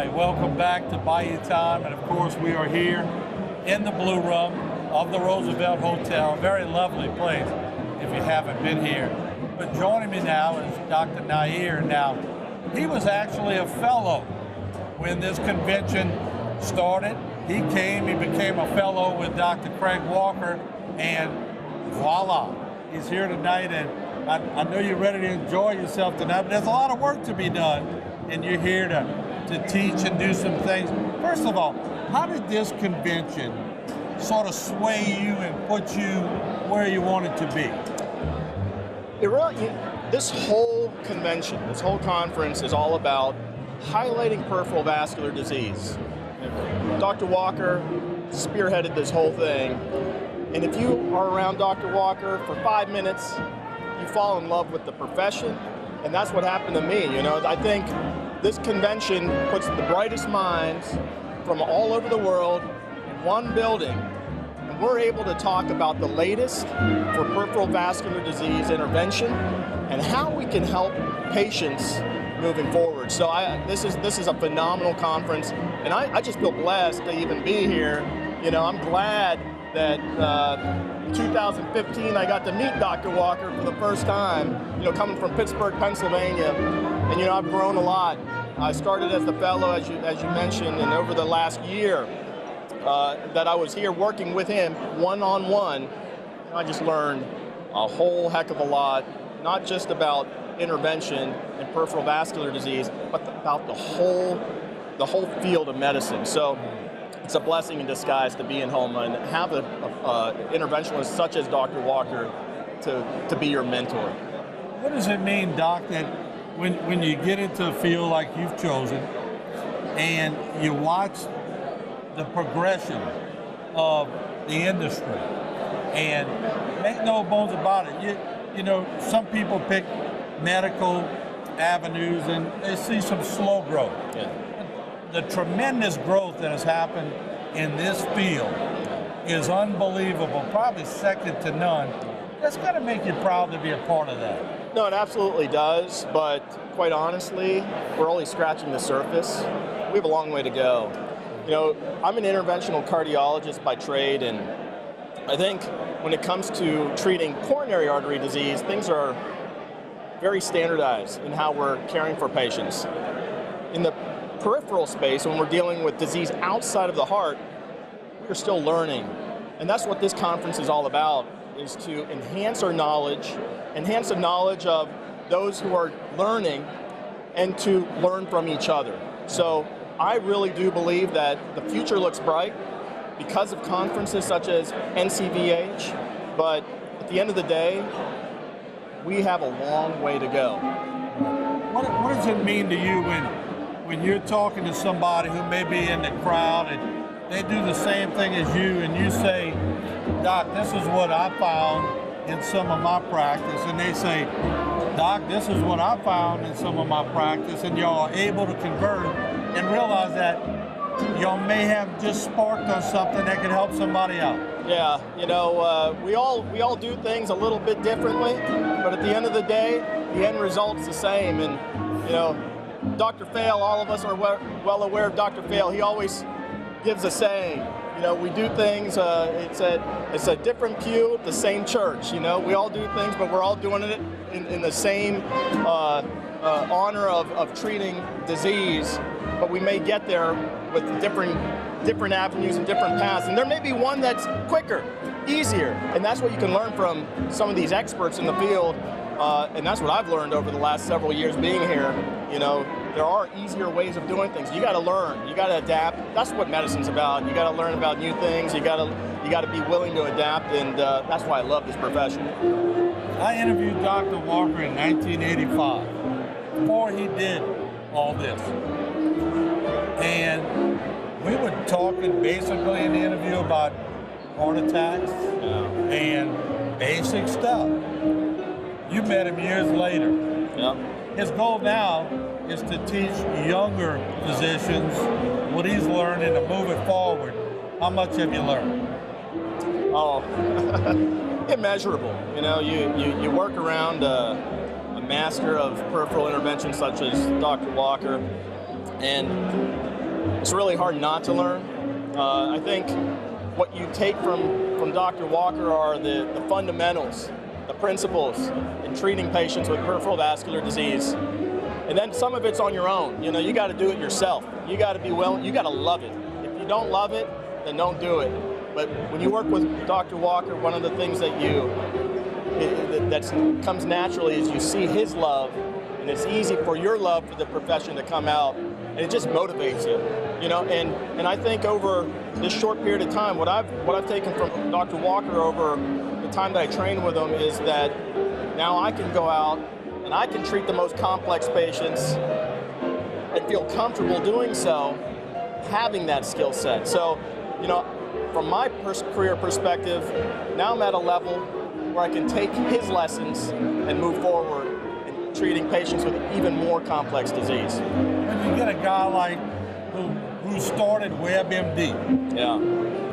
right, welcome back to Bayou Time, and of course we are here in the Blue Room of the Roosevelt Hotel, a very lovely place if you haven't been here. But joining me now is Dr. Nair. Now, he was actually a fellow when this convention started. He came, he became a fellow with Dr. Craig Walker, and voila, he's here tonight, and I know you're ready to enjoy yourself tonight, but there's a lot of work to be done, and you're here to teach and do some things. First of all, how did this convention sort of sway you and put you where you wanted to be? This whole convention, this whole conference is all about highlighting peripheral vascular disease. Dr. Walker spearheaded this whole thing, and if you are around Dr. Walker for 5 minutes, you fall in love with the profession, and that's what happened to me. I think this convention puts the brightest minds from all over the world in one building, and we're able to talk about the latest for peripheral vascular disease intervention and how we can help patients moving forward. So this is a phenomenal conference, and I just feel blessed to even be here. I'm glad that in 2015 I got to meet Dr. Walker for the first time, coming from Pittsburgh, Pennsylvania, and I've grown a lot. I started as the fellow, as you mentioned, and over the last year that I was here working with him one-on-one, I just learned a whole heck of a lot, not just about intervention in peripheral vascular disease, but about the whole field of medicine. So it's a blessing in disguise to be in Homa and have an interventionist such as Dr. Walker to be your mentor. What does it mean, Doc, that when you get into a field like you've chosen and you watch the progression of the industry, and make no bones about it, some people pick medical avenues and they see some slow growth. Yeah. The tremendous growth that has happened in this field is unbelievable, probably second to none. That's got to make you proud to be a part of that. No, it absolutely does, but quite honestly, we're only scratching the surface. We have a long way to go. I'm an interventional cardiologist by trade, and I think when it comes to treating coronary artery disease, things are very standardized in how we're caring for patients. In the peripheral space, when we're dealing with disease outside of the heart, we're still learning. And that's what this conference is all about, is to enhance our knowledge, enhance the knowledge of those who are learning, and to learn from each other. So I really do believe that the future looks bright because of conferences such as NCVH, but at the end of the day, we have a long way to go. What does it mean to you when you're talking to somebody who may be in the crowd and they do the same thing as you, and you say, Doc, this is what I found in some of my practice, and they say, Doc, this is what I found in some of my practice, and y'all are able to convert and realize that y'all may have just sparked on something that could help somebody out. Yeah, we all do things a little bit differently, but at the end of the day, the end result's the same. And Dr. Fail, all of us are well aware of Dr. Fail. He always gives a saying. We do things. It's a different pew, the same church. We all do things, but we're all doing it in the same honor of treating disease. But we may get there with different avenues and different paths, and there may be one that's quicker, easier, and that's what you can learn from some of these experts in the field, and that's what I've learned over the last several years being here. There are easier ways of doing things. You got to learn, you got to adapt. That's what medicine's about. You got to learn about new things. You got to be willing to adapt, and that's why I love this profession. I interviewed Dr. Walker in 1985, before he did all this. And we were talking basically in the interview about heart attacks and basic stuff. You met him years later. Yeah. His goal now is to teach younger physicians what he's learned and to move it forward. How much have you learned? Oh, immeasurable. You work around a master of peripheral intervention such as Dr. Walker, and it's really hard not to learn. I think what you take from Dr. Walker are the fundamentals, the principles in treating patients with peripheral vascular disease. And then some of it's on your own. You know, you got to do it yourself. You got to be willing, you got to love it. If you don't love it, then don't do it. But when you work with Dr. Walker, one of the things that comes naturally is you see his love, and it's easy for your love for the profession to come out, and it just motivates you. You know, and I think over this short period of time, what I've taken from Dr. Walker over the time that I trained with him is that now I can go out and I can treat the most complex patients and feel comfortable doing so, having that skill set. So, you know, from my career perspective, now I'm at a level where I can take his lessons and move forward in treating patients with even more complex disease. When you get a guy like who started WebMD, yeah,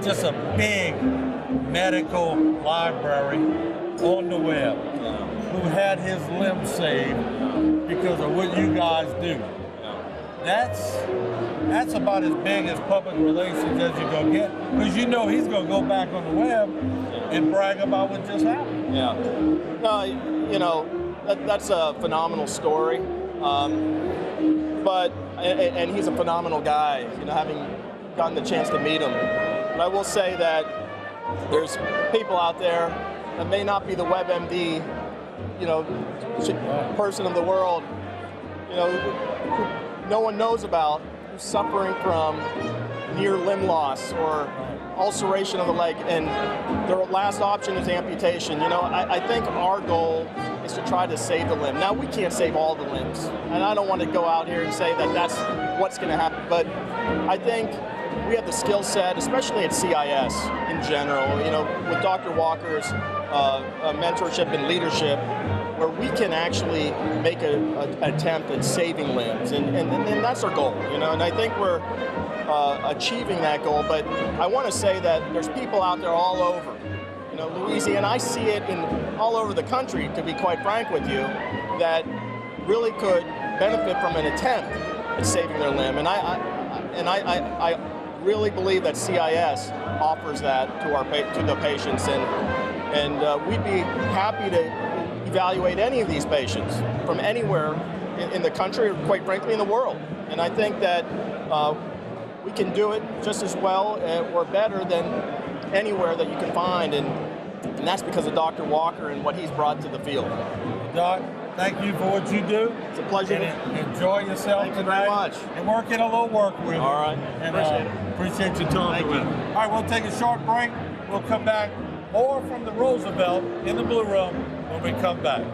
just a big medical library on the web, who had his limb saved because of what you guys do. That's about as big as public relations as you're going to get, because you know he's going to go back on the web and brag about what just happened. Yeah. No, you know, that's a phenomenal story. And he's a phenomenal guy, you know, having gotten the chance to meet him. But I will say that there's people out there that may not be the WebMD, you know, person of the world, you know, who no one knows about, who's suffering from near limb loss or ulceration of the leg, and their last option is amputation. You know, I think our goal is to try to save the limb. Now, we can't save all the limbs, and I don't want to go out here and say that that's what's going to happen, but I think we have the skill set, especially at CIS in general, you know, with Dr. Walker's mentorship and leadership, where we can actually make an attempt at saving limbs, and that's our goal, you know, and I think we're achieving that goal. But I want to say that there's people out there all over, you know, Louisiana, I see it in all over the country, to be quite frank with you, that really could benefit from an attempt at saving their limb, and I really believe that CIS offers that to the patients, and we'd be happy to evaluate any of these patients from anywhere in the country, or quite frankly in the world. And I think that we can do it just as well or better than anywhere that you can find, and that's because of Dr. Walker and what he's brought to the field. Doc, thank you for what you do. It's a pleasure. Enjoy yourself Thank tonight. you very much. And work in a little work with you. All right. And Appreciate it. appreciate you talking with us. All right, we'll take a short break. We'll come back more from the Roosevelt in the Blue Room when we come back.